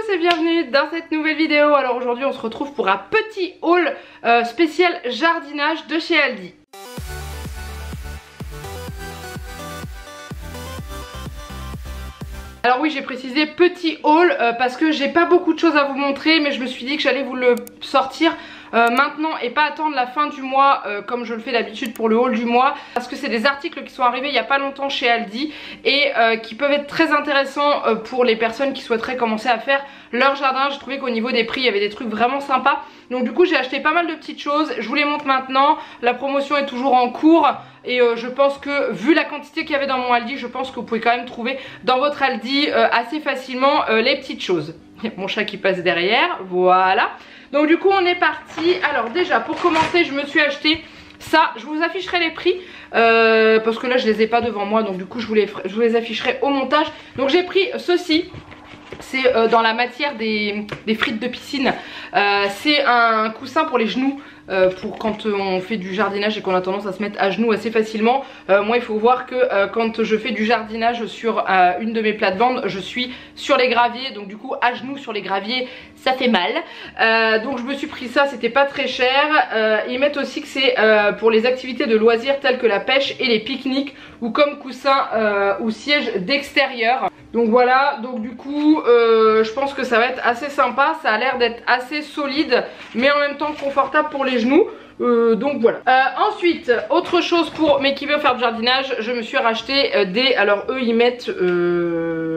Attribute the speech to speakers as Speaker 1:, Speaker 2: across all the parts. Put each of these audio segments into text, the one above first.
Speaker 1: tous et bienvenue dans cette nouvelle vidéo. Alors aujourd'hui on se retrouve pour un petit haul spécial jardinage de chez Aldi. Alors oui, j'ai précisé petit haul parce que j'ai pas beaucoup de choses à vous montrer, mais je me suis dit que j'allais vous le sortir maintenant et pas attendre la fin du mois comme je le fais d'habitude pour le haul du mois, parce que c'est des articles qui sont arrivés il n'y a pas longtemps chez Aldi et qui peuvent être très intéressants pour les personnes qui souhaiteraient commencer à faire leur jardin. J'ai trouvé qu'au niveau des prix il y avait des trucs vraiment sympas, donc du coup j'ai acheté pas mal de petites choses. Je vous les montre maintenant, la promotion est toujours en cours et je pense que vu la quantité qu'il y avait dans mon Aldi, je pense que vous pouvez quand même trouver dans votre Aldi assez facilement les petites choses. Il y a mon chat qui passe derrière, voilà. Donc du coup on est parti. Alors déjà pour commencer je me suis acheté ça, je vous afficherai les prix parce que là je les ai pas devant moi, donc du coup je vous les afficherai au montage. Donc j'ai pris ceci. C'est dans la matière des frites de piscine. C'est un coussin pour les genoux, pour quand on fait du jardinage et qu'on a tendance à se mettre à genoux assez facilement. Moi il faut voir que quand je fais du jardinage sur une de mes plates-bandes, je suis sur les graviers, donc du coup à genoux sur les graviers ça fait mal. Donc je me suis pris ça, c'était pas très cher. Ils mettent aussi que c'est pour les activités de loisirs telles que la pêche et les pique-niques, ou comme coussin ou siège d'extérieur. Donc voilà, donc du coup je pense que ça va être assez sympa. Ça a l'air d'être assez solide mais en même temps confortable pour les genoux. Donc voilà. Ensuite, autre chose pour m'équiper au faire du jardinage, je me suis racheté des, alors eux ils mettent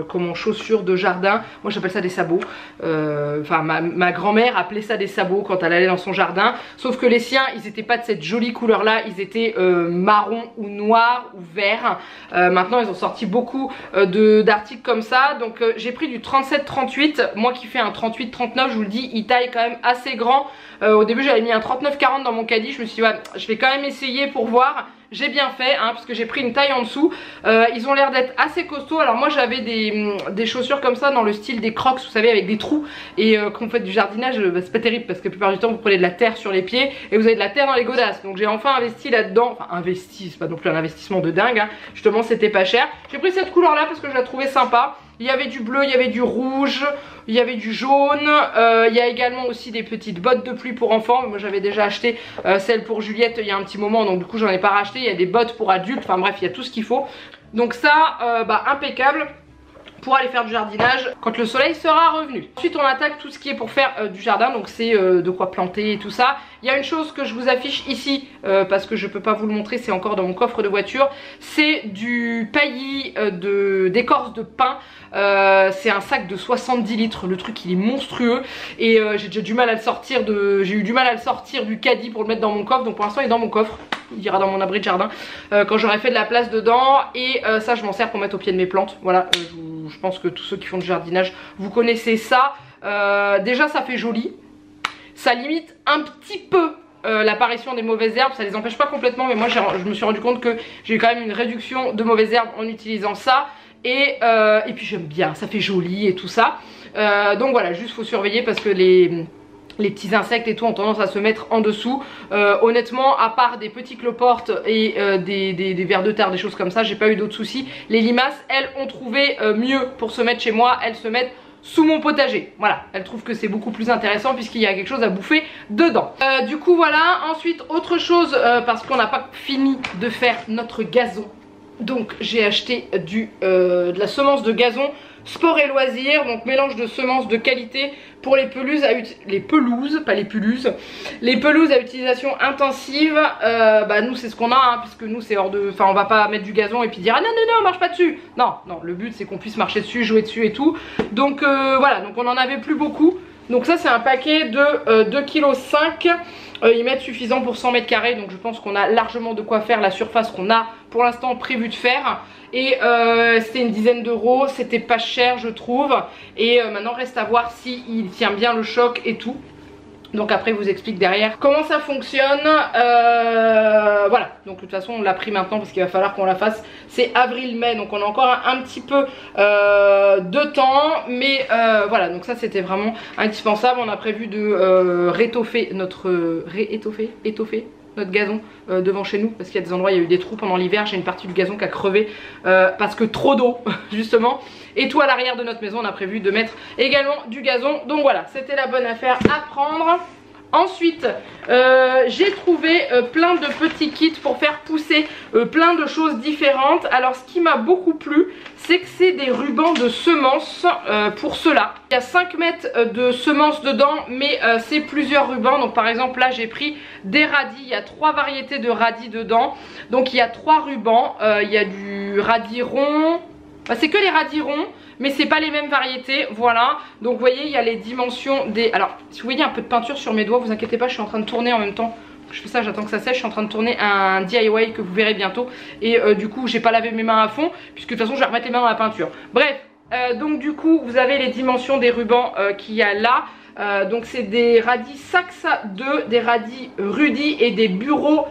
Speaker 1: comment, chaussures de jardin. Moi j'appelle ça des sabots. Enfin ma grand-mère appelait ça des sabots quand elle allait dans son jardin. Sauf que les siens ils étaient pas de cette jolie couleur là, ils étaient marron ou noir ou vert. Maintenant ils ont sorti beaucoup d'articles comme ça. Donc j'ai pris du 37-38. Moi qui fais un 38-39, je vous le dis, il taille quand même assez grand. Au début j'avais mis un 39-40 dans mon caddie, je me suis dit ouais, je vais quand même essayer pour voir. J'ai bien fait hein, parce que j'ai pris une taille en dessous. Ils ont l'air d'être assez costauds. Alors moi j'avais des chaussures comme ça dans le style des Crocs, vous savez, avec des trous. Et quand vous faites du jardinage, bah, c'est pas terrible parce que la plupart du temps vous prenez de la terre sur les pieds et vous avez de la terre dans les godasses. Donc j'ai enfin investi là-dedans. Enfin investi, c'est pas non plus un investissement de dingue hein. Justement c'était pas cher. J'ai pris cette couleur là parce que je la trouvais sympa. Il y avait du bleu, il y avait du rouge, il y avait du jaune. Il y a également aussi des petites bottes de pluie pour enfants. Moi j'avais déjà acheté celle pour Juliette il y a un petit moment, donc du coup j'en ai pas racheté. Il y a des bottes pour adultes, enfin bref il y a tout ce qu'il faut. Donc ça bah, impeccable pour aller faire du jardinage quand le soleil sera revenu. Ensuite on attaque tout ce qui est pour faire du jardin, donc c'est de quoi planter et tout ça. Il y a une chose que je vous affiche ici parce que je peux pas vous le montrer, c'est encore dans mon coffre de voiture. C'est du paillis d'écorce de pin. C'est un sac de 70 litres, le truc il est monstrueux et j'ai déjà du mal à le sortir j'ai eu du mal à le sortir du caddie pour le mettre dans mon coffre. Donc pour l'instant il est dans mon coffre, il ira dans mon abri de jardin quand j'aurai fait de la place dedans. Et ça je m'en sers pour mettre au pied de mes plantes. Voilà, je pense que tous ceux qui font du jardinage vous connaissez ça. Déjà ça fait joli, ça limite un petit peu l'apparition des mauvaises herbes, ça les empêche pas complètement, mais moi je me suis rendu compte que j'ai eu quand même une réduction de mauvaises herbes en utilisant ça. Et puis j'aime bien, ça fait joli et tout ça. Donc voilà, juste faut surveiller parce que les petits insectes et tout ont tendance à se mettre en dessous. Honnêtement, à part des petits cloportes et des vers de terre, des choses comme ça, j'ai pas eu d'autres soucis. Les limaces, elles, ont trouvé mieux pour se mettre chez moi. Elles se mettent sous mon potager, voilà, elles trouvent que c'est beaucoup plus intéressant puisqu'il y a quelque chose à bouffer dedans. Du coup voilà, ensuite autre chose, parce qu'on n'a pas fini de faire notre gazon. Donc j'ai acheté de la semence de gazon sport et loisirs, donc mélange de semences de qualité pour les pelouses les pelouses à utilisation intensive. Bah nous c'est ce qu'on a hein, puisque nous c'est hors de, enfin on va pas mettre du gazon et puis dire ah non non non on marche pas dessus. Non non, le but c'est qu'on puisse marcher dessus, jouer dessus et tout. Donc voilà, donc on en avait plus beaucoup. Donc ça c'est un paquet de 2,5 kg. Ils mettent suffisant pour 100 mètres carrés, donc je pense qu'on a largement de quoi faire la surface qu'on a pour l'instant prévu de faire. Et c'était une dizaine d'euros, c'était pas cher je trouve. Et maintenant reste à voir s'il tient bien le choc et tout. Donc après je vous explique derrière comment ça fonctionne. Voilà, donc de toute façon on l'a pris maintenant parce qu'il va falloir qu'on la fasse. C'est avril-mai, donc on a encore un petit peu de temps. Mais voilà, donc ça c'était vraiment indispensable. On a prévu de réétoffer notre... étoffer notre gazon devant chez nous, parce qu'il y a des endroits, il y a eu des trous pendant l'hiver. J'ai une partie du gazon qui a crevé parce que trop d'eau justement. Et tout à l'arrière de notre maison, on a prévu de mettre également du gazon. Donc voilà, c'était la bonne affaire à prendre. Ensuite, j'ai trouvé plein de petits kits pour faire pousser plein de choses différentes. Alors ce qui m'a beaucoup plu, c'est que c'est des rubans de semences pour cela. Il y a 5 mètres de semences dedans, mais c'est plusieurs rubans. Donc par exemple là j'ai pris des radis, il y a 3 variétés de radis dedans. Donc il y a 3 rubans, il y a du radis rond, enfin, c'est que les radis ronds. Mais c'est pas les mêmes variétés, voilà. Donc vous voyez, il y a les dimensions des... Alors, si vous voyez un peu de peinture sur mes doigts, vous inquiétez pas, je suis en train de tourner en même temps. Je fais ça, j'attends que ça sèche, je suis en train de tourner un DIY que vous verrez bientôt. Et du coup, j'ai pas lavé mes mains à fond, puisque de toute façon, je vais remettre les mains dans la peinture. Bref, donc du coup, vous avez les dimensions des rubans qu'il y a là. Donc c'est des radis Saxa 2, des radis Rudy et des bureaux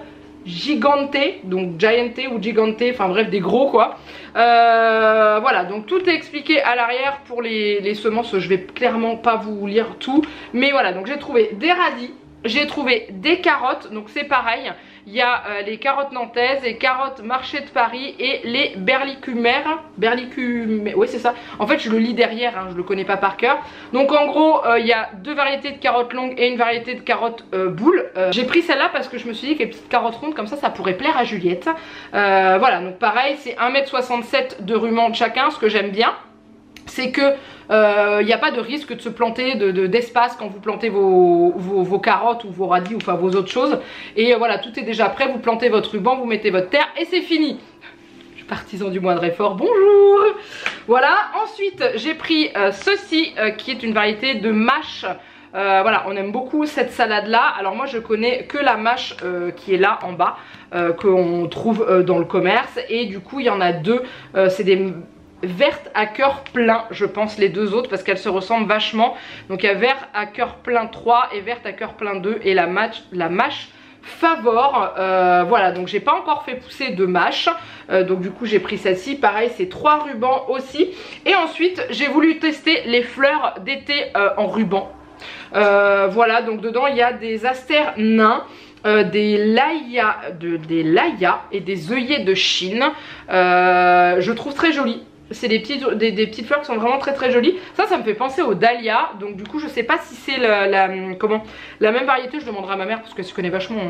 Speaker 1: Gigante, donc Giante ou Gigante, enfin bref des gros quoi. Voilà, donc tout est expliqué à l'arrière. Pour les semences, je vais clairement pas vous lire tout, mais voilà, donc j'ai trouvé des radis, j'ai trouvé des carottes, donc c'est pareil. Il y a les carottes nantaises, les carottes marché de Paris et les berlicumères. Oui c'est ça. En fait je le lis derrière, hein, je le connais pas par cœur. Donc en gros il y a 2 variétés de carottes longues et une variété de carottes boules. J'ai pris celle-là parce que je me suis dit que les petites carottes rondes comme ça pourrait plaire à Juliette. Voilà, donc pareil c'est 1,67 m de ruban de chacun. Ce que j'aime bien, c'est que il n'y a pas de risque de se planter d'espace quand vous plantez vos carottes ou vos radis ou enfin vos autres choses. Et voilà, tout est déjà prêt, vous plantez votre ruban, vous mettez votre terre et c'est fini. Je suis partisan du moindre effort, bonjour. Voilà, ensuite j'ai pris ceci qui est une variété de mâche. Voilà, on aime beaucoup cette salade là. Alors moi je connais que la mâche qui est là en bas, qu'on trouve dans le commerce. Et du coup il y en a 2, c'est des verte à cœur plein, je pense les 2 autres parce qu'elles se ressemblent vachement. Donc il y a vert à cœur plein 3 et verte à cœur plein 2 et la mâche Favor. Voilà, donc j'ai pas encore fait pousser de mâche, donc du coup j'ai pris celle-ci. Pareil, c'est 3 rubans aussi. Et ensuite j'ai voulu tester les fleurs d'été en ruban. Voilà, donc dedans il y a des astères nains, des layas et des œillets de Chine. Je trouve très joli. C'est des petites fleurs qui sont vraiment très très jolies. Ça me fait penser aux dahlias. Donc du coup je sais pas si c'est la même variété. Je demanderai à ma mère parce que je connais vachement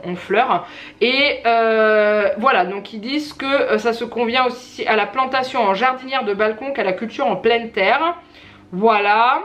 Speaker 1: en fleurs. Et voilà, donc ils disent que ça se convient aussi à la plantation en jardinière de balcon qu'à la culture en pleine terre. Voilà.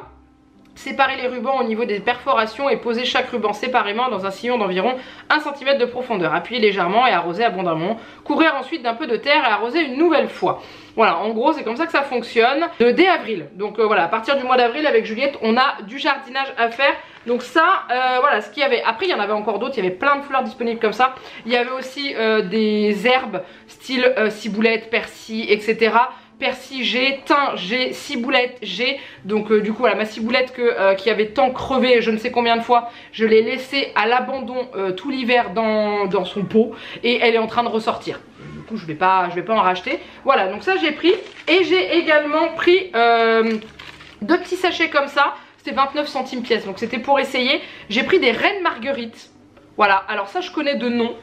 Speaker 1: Séparer les rubans au niveau des perforations et poser chaque ruban séparément dans un sillon d'environ 1 cm de profondeur. Appuyer légèrement et arroser abondamment. Couvrir ensuite d'un peu de terre et arroser une nouvelle fois. Voilà, en gros c'est comme ça que ça fonctionne. Dès avril, donc voilà, à partir du mois d'avril avec Juliette on a du jardinage à faire. Donc ça, voilà ce qu'il y avait. Après il y en avait encore d'autres, il y avait plein de fleurs disponibles comme ça. Il y avait aussi des herbes style ciboulette, persil, etc. Persil G, thym G, ciboulette G. Donc du coup voilà, ma ciboulette qui avait tant crevé je ne sais combien de fois, je l'ai laissée à l'abandon tout l'hiver dans son pot. Et elle est en train de ressortir. Du coup je vais pas en racheter. Voilà, donc ça j'ai pris. Et j'ai également pris 2 petits sachets comme ça. C'était 29 centimes pièce, donc c'était pour essayer. J'ai pris des reines marguerites. Voilà, alors ça je connais de nom,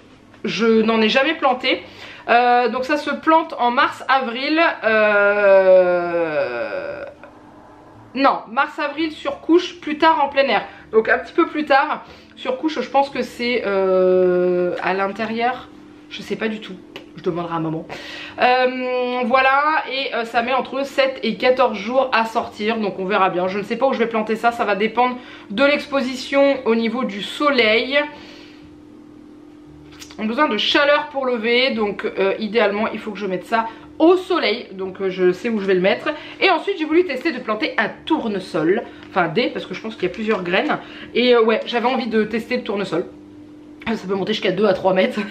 Speaker 1: je n'en ai jamais planté. Donc ça se plante en mars-avril. Non, mars-avril sur couche, plus tard en plein air. Donc un petit peu plus tard sur couche, je pense que c'est à l'intérieur. Je sais pas du tout, je demanderai à maman. Voilà, et ça met entre 7 et 14 jours à sortir. Donc on verra bien, je ne sais pas où je vais planter ça. Ça va dépendre de l'exposition au niveau du soleil. On a besoin de chaleur pour lever, donc idéalement il faut que je mette ça au soleil. Donc je sais où je vais le mettre. Et ensuite j'ai voulu tester de planter un tournesol. Enfin parce que je pense qu'il y a plusieurs graines. Et ouais, j'avais envie de tester le tournesol. Ça peut monter jusqu'à 2 à 3 mètres.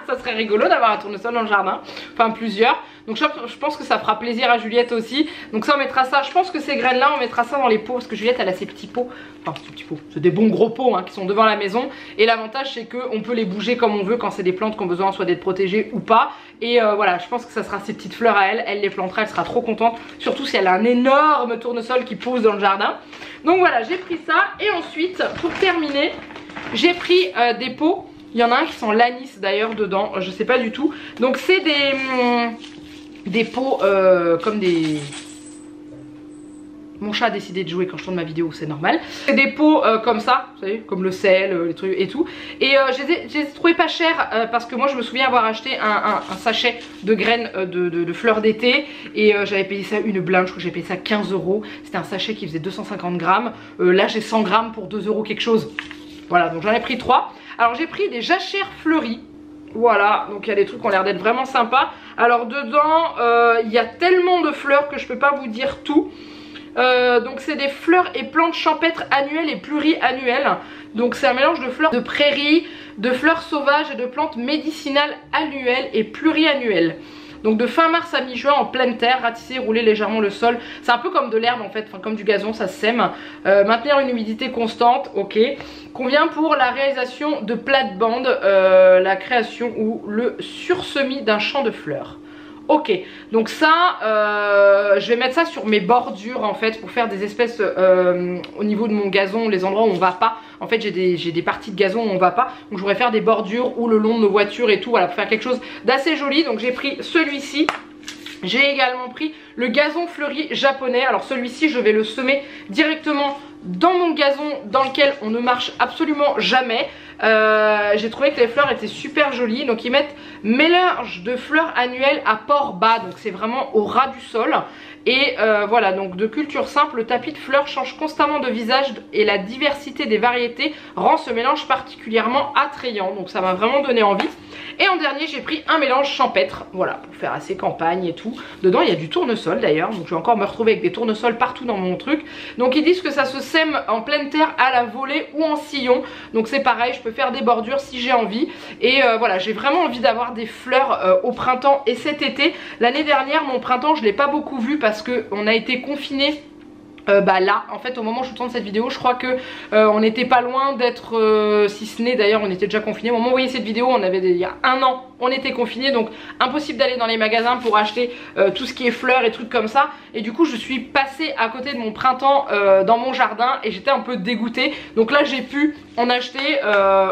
Speaker 1: Ça serait rigolo d'avoir un tournesol dans le jardin. Enfin plusieurs. Donc je pense que ça fera plaisir à Juliette aussi. Donc ça on mettra ça, je pense que ces graines là on mettra ça dans les pots. Parce que Juliette elle a ses petits pots. Enfin ces petits pots, c'est des bons gros pots hein, qui sont devant la maison. Et l'avantage c'est qu'on peut les bouger comme on veut quand c'est des plantes qui ont besoin soit d'être protégées ou pas. Et voilà, je pense que ça sera ses petites fleurs à elle. Elle les plantera, elle sera trop contente. Surtout si elle a un énorme tournesol qui pousse dans le jardin. Donc voilà, j'ai pris ça. Et ensuite pour terminer, j'ai pris des pots Il y en a un qui sent l'anis d'ailleurs dedans, je sais pas du tout. Donc c'est des pots comme des... Mon chat a décidé de jouer quand je tourne ma vidéo, c'est normal. C'est des pots comme ça, vous savez, comme le sel, les trucs et tout. Et je les ai trouvés pas chers parce que moi je me souviens avoir acheté un sachet de graines de fleurs d'été. Et j'avais payé ça une blinde, je crois que j'ai payé ça 15 €. C'était un sachet qui faisait 250 grammes. Là j'ai 100 grammes pour 2 € quelque chose. Voilà, donc j'en ai pris 3. Alors j'ai pris des jachères fleuries. Voilà, donc il y a des trucs qui ont l'air d'être vraiment sympas. Alors dedans, il y a tellement de fleurs que je peux pas vous dire tout. Donc c'est des fleurs et plantes champêtres annuelles et pluriannuelles. Donc c'est un mélange de fleurs de prairie, de fleurs sauvages et de plantes médicinales annuelles et pluriannuelles. Donc de fin mars à mi-juin en pleine terre, ratisser, rouler légèrement le sol. C'est un peu comme de l'herbe en fait, enfin comme du gazon, ça se sème. Maintenir une humidité constante, ok. Convient pour la réalisation de plates-bandes, la création ou le sursemis d'un champ de fleurs. Ok, donc ça, je vais mettre ça sur mes bordures en fait pour faire des espèces au niveau de mon gazon, les endroits où on va pas. En fait j'ai des parties de gazon où on va pas, donc je voudrais faire des bordures ou le long de nos voitures et tout, voilà, pour faire quelque chose d'assez joli. Donc j'ai pris celui-ci. J'ai également pris le gazon fleuri japonais. Alors celui-ci je vais le semer directement dans mon gazon dans lequel on ne marche absolument jamais. J'ai trouvé que les fleurs étaient super jolies. Donc ils mettent mélange de fleurs annuelles à port bas. Donc c'est vraiment au ras du sol. Et voilà, donc de culture simple, le tapis de fleurs change constamment de visage et la diversité des variétés rend ce mélange particulièrement attrayant. Donc ça m'a vraiment donné envie. Et en dernier j'ai pris un mélange champêtre, voilà, pour faire assez campagne et tout. Dedans il y a du tournesol d'ailleurs, donc je vais encore me retrouver avec des tournesols partout dans mon truc. Donc ils disent que ça se sème en pleine terre à la volée ou en sillon. Donc c'est pareil, je peux faire des bordures si j'ai envie. Et voilà, j'ai vraiment envie d'avoir des fleurs au printemps et cet été. L'année dernière mon printemps je l'ai pas beaucoup vu parce qu'on a été confinés. Là en fait au moment où je tourne cette vidéo je crois que on n'était pas loin d'être si ce n'est d'ailleurs on était déjà confinés. Au moment où vous voyez cette vidéo on avait il y a un an on était confinés, donc impossible d'aller dans les magasins pour acheter tout ce qui est fleurs et trucs comme ça. Et du coup je suis passée à côté de mon printemps dans mon jardin et j'étais un peu dégoûtée. Donc là j'ai pu en acheter,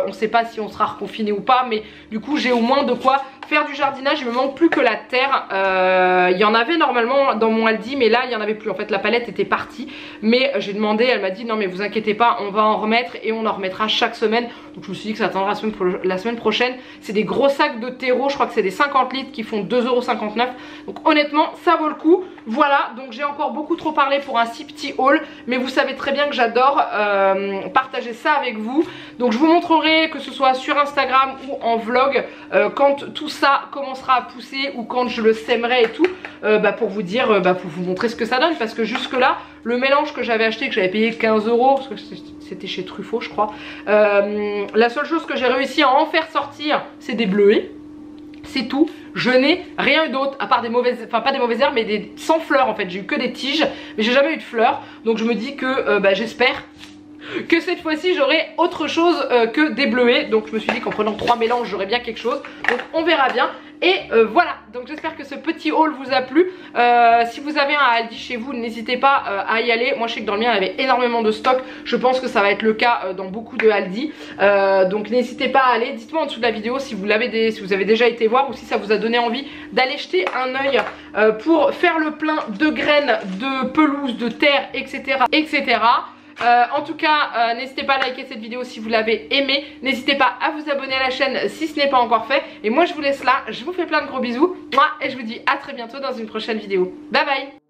Speaker 1: on sait pas si on sera reconfiné ou pas, mais du coup j'ai au moins de quoi faire du jardinage. Il me manque plus que la terre. Il y en avait normalement dans mon Aldi mais là il y en avait plus. En fait la palette était partie, mais j'ai demandé, elle m'a dit non mais vous inquiétez pas, on va en remettre et on en remettra chaque semaine. Donc je me suis dit que ça attendra la semaine prochaine. C'est des gros sacs de terreau, je crois que c'est des 50 litres qui font 2,59 €. Donc honnêtement ça vaut le coup. Voilà, donc j'ai encore beaucoup trop parlé pour un si petit haul, mais vous savez très bien que j'adore partager ça avec vous. Donc je vous montrerai, que ce soit sur Instagram ou en vlog, quand tout ça commencera à pousser ou quand je le sèmerai et tout, pour vous dire, pour vous montrer ce que ça donne. Parce que jusque là le mélange que j'avais acheté, que j'avais payé 15 €, parce que c'était chez Truffaut je crois, la seule chose que j'ai réussi à en faire sortir c'est des bleuets. C'est tout, je n'ai rien eu d'autre à part des mauvaises, enfin pas des mauvaises herbes mais des sans fleurs en fait. J'ai eu que des tiges mais j'ai jamais eu de fleurs. Donc je me dis que j'espère que cette fois-ci j'aurai autre chose que des bleuets. Donc je me suis dit qu'en prenant 3 mélanges j'aurais bien quelque chose. Donc on verra bien. Et voilà, donc j'espère que ce petit haul vous a plu. Si vous avez un Aldi chez vous, n'hésitez pas à y aller. Moi je sais que dans le mien il y avait énormément de stock. Je pense que ça va être le cas dans beaucoup de Aldi. Donc n'hésitez pas à aller. Dites-moi en dessous de la vidéo si vous avez déjà été voir ou si ça vous a donné envie d'aller jeter un œil pour faire le plein de graines, de pelouse, de terre, etc. etc. En tout cas n'hésitez pas à liker cette vidéo si vous l'avez aimé. N'hésitez pas à vous abonner à la chaîne si ce n'est pas encore fait. Et moi je vous laisse là, je vous fais plein de gros bisous et je vous dis à très bientôt dans une prochaine vidéo. Bye bye.